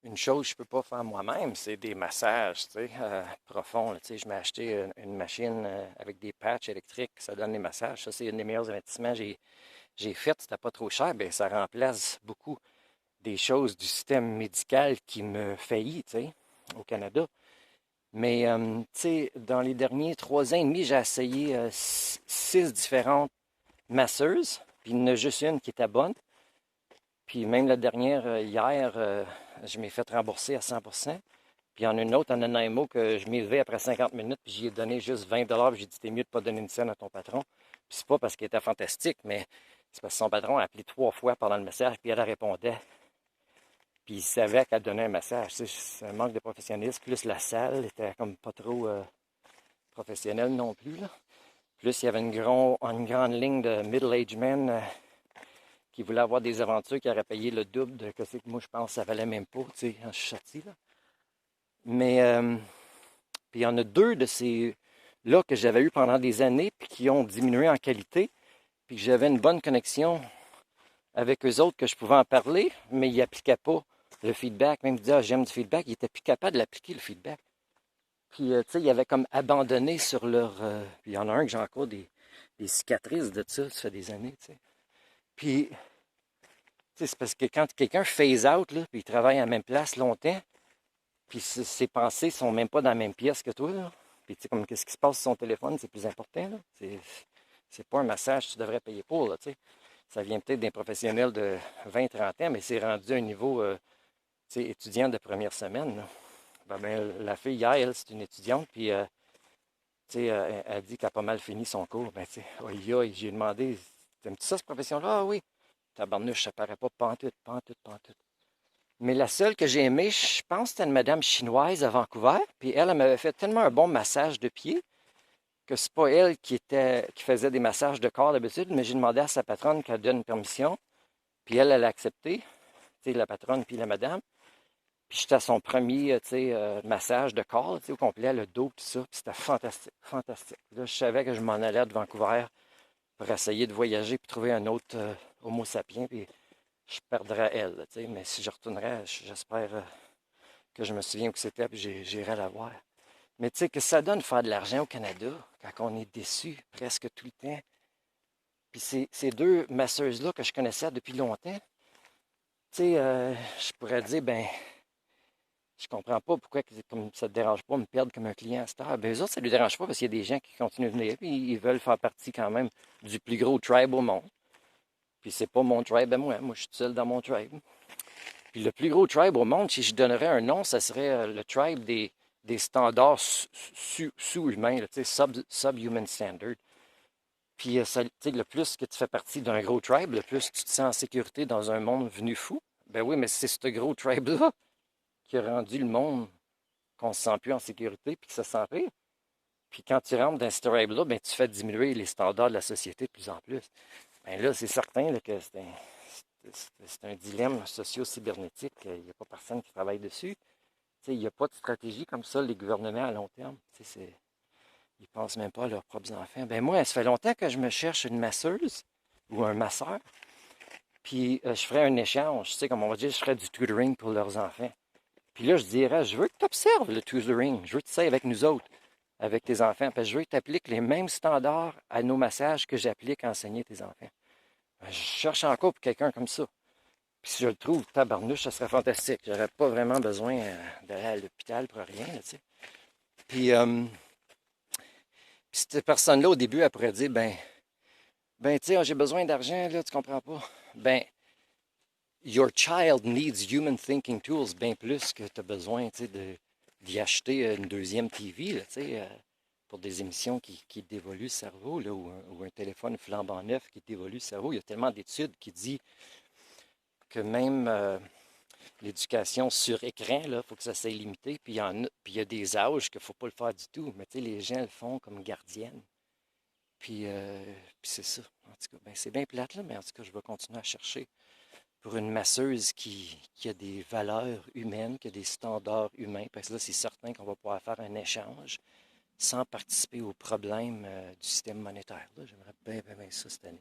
Une chose que je peux pas faire moi-même, c'est des massages, tu sais, profonds, là. Tu sais, je m'ai acheté une machine avec des patchs électriques, ça donne des massages. Ça, c'est un des meilleurs investissements que j'ai fait. C'était pas trop cher, bien, ça remplace beaucoup des choses du système médical qui me faillit, tu sais, au Canada. Mais, tu sais, dans les derniers 3 ans et demi, j'ai essayé 6 différentes masseuses, puis il y en a juste une qui était bonne. Puis même la dernière, hier, je m'ai fait rembourser à 100%. Puis il y en a une autre en Nanaimo que je m'ai levé après 50 minutes, puis j'y ai donné juste 20 $, puis j'ai dit, t'es mieux de pas donner une scène à ton patron. Puis c'est pas parce qu'elle était fantastique, mais c'est parce que son patron a appelé 3 fois pendant le message, puis elle répondait. Puis il savait qu'elle donnait un massage. Tu sais, c'est un manque de professionnalisme. Plus la salle était comme pas trop professionnelle non plus, là. Plus il y avait une grande ligne de middle-aged men qui voulaient avoir des aventures, qui auraient payé le double de ce que moi je pense que ça valait même pas, tu sais, quand je suis sorti, là. Mais puis il y en a deux de ces-là que j'avais eu pendant des années, puis qui ont diminué en qualité, puis que j'avais une bonne connexion avec eux autres, que je pouvais en parler, mais ils n'appliquaient pas le feedback. Même dire, ah, j'aime du feedback, ils n'étaient plus capables de l'appliquer, le feedback. Puis, tu sais, ils avaient comme abandonné sur leur. Puis il y en a un que j'ai encore des cicatrices de ça fait des années, tu sais. Puis, tu sais, c'est parce que quand quelqu'un phase out, là, puis il travaille à la même place longtemps, puis ses pensées sont même pas dans la même pièce que toi, là. Puis, tu sais, comme qu'est-ce qui se passe sur son téléphone, c'est plus important, là. C'est pas un massage que tu devrais payer pour, là, tu sais. Ça vient peut-être d'un professionnel de 20-30 ans, mais c'est rendu à un niveau, tu sais, étudiant de première semaine, là. Ben, la fille, hier, elle, c'est une étudiante, puis, tu sais, elle dit qu'elle a pas mal fini son cours. Ben, tu sais, j'ai demandé, t'aimes-tu ça, cette profession-là? Ah oui. Tabarnouche, ça paraît pas pantoute, pantoute, pantoute. Mais la seule que j'ai aimée, je pense que c'était une madame chinoise à Vancouver. Puis elle m'avait fait tellement un bon massage de pied que c'est pas elle qui faisait des massages de corps d'habitude, mais j'ai demandé à sa patronne qu'elle donne une permission. Puis elle a accepté, tu sais, la patronne puis la madame. Puis j'étais à son premier, tu sais, massage de corps, tu sais, au complet, le dos, tout ça. Puis c'était fantastique, fantastique. Là, je savais que je m'en allais de Vancouver pour essayer de voyager puis trouver un autre Homo sapiens, puis je perdrais elle, tu sais. Mais si je retournerais, j'espère que je me souviens où c'était, puis j'irai la voir. Mais tu sais, que ça donne faire de l'argent au Canada quand on est déçu presque tout le temps. Puis ces deux masseuses-là que je connaissais depuis longtemps, tu sais, je pourrais dire, ben, je comprends pas pourquoi comme ça te dérange pas de me perdre comme un client star. Ben, eux autres, ça ne les dérange pas parce qu'il y a des gens qui continuent de venir, puis ils veulent faire partie quand même du plus gros tribe au monde. Puis c'est pas mon tribe à moi. Moi, je suis seul dans mon tribe. Puis le plus gros tribe au monde, si je donnerais un nom, ça serait le tribe des standards sous-humains, tu sais, subhuman standard. Puis le plus que tu fais partie d'un gros tribe, le plus tu te sens en sécurité dans un monde venu fou. Ben oui, mais c'est ce gros tribe-là qui a rendu le monde qu'on ne se sent plus en sécurité puis que ça sent pire. Puis quand tu rentres dans ce tribe-là, ben, tu fais diminuer les standards de la société de plus en plus. Ben là, c'est certain là, que c'est un dilemme socio-cybernétique. Il n'y a pas personne qui travaille dessus. Il n'y a pas de stratégie comme ça, les gouvernements à long terme. Ils ne pensent même pas à leurs propres enfants. Ben moi, ça fait longtemps que je me cherche une masseuse ou un masseur. Puis je ferais un échange. Tu sais, comme on va dire, je ferais du tutoring pour leurs enfants. Puis là, je dirais, je veux que tu observes le tutoring. Je veux que tu sais avec nous autres, avec tes enfants. Parce que je veux que tu appliques les mêmes standards à nos massages que j'applique à enseigner tes enfants. Ben, je cherche encore pour quelqu'un comme ça. Puis si je le trouve, tabarnouche, ça serait fantastique. J'aurais pas vraiment besoin d'aller à l'hôpital pour rien, là, tu sais. Puis, cette personne-là, au début, elle pourrait dire, ben, tu sais, j'ai besoin d'argent, là, tu comprends pas. Ben, your child needs human thinking tools bien plus que tu as besoin, tu sais, d'y acheter une deuxième TV, là, tu sais, pour des émissions qui dévoluent le cerveau, là, ou un téléphone flambant neuf qui dévolue le cerveau. Il y a tellement d'études qui disent que même l'éducation sur écran, il faut que ça soit limité. Puis il y a des âges qu'il ne faut pas le faire du tout. Mais tu sais, les gens le font comme gardienne. Puis c'est ça. En tout cas, ben, c'est bien plate, là, mais en tout cas, je vais continuer à chercher pour une masseuse qui a des valeurs humaines, qui a des standards humains. Parce que là, c'est certain qu'on va pouvoir faire un échange sans participer aux problèmes du système monétaire. Là. J'aimerais bien, bien, bien ça cette année.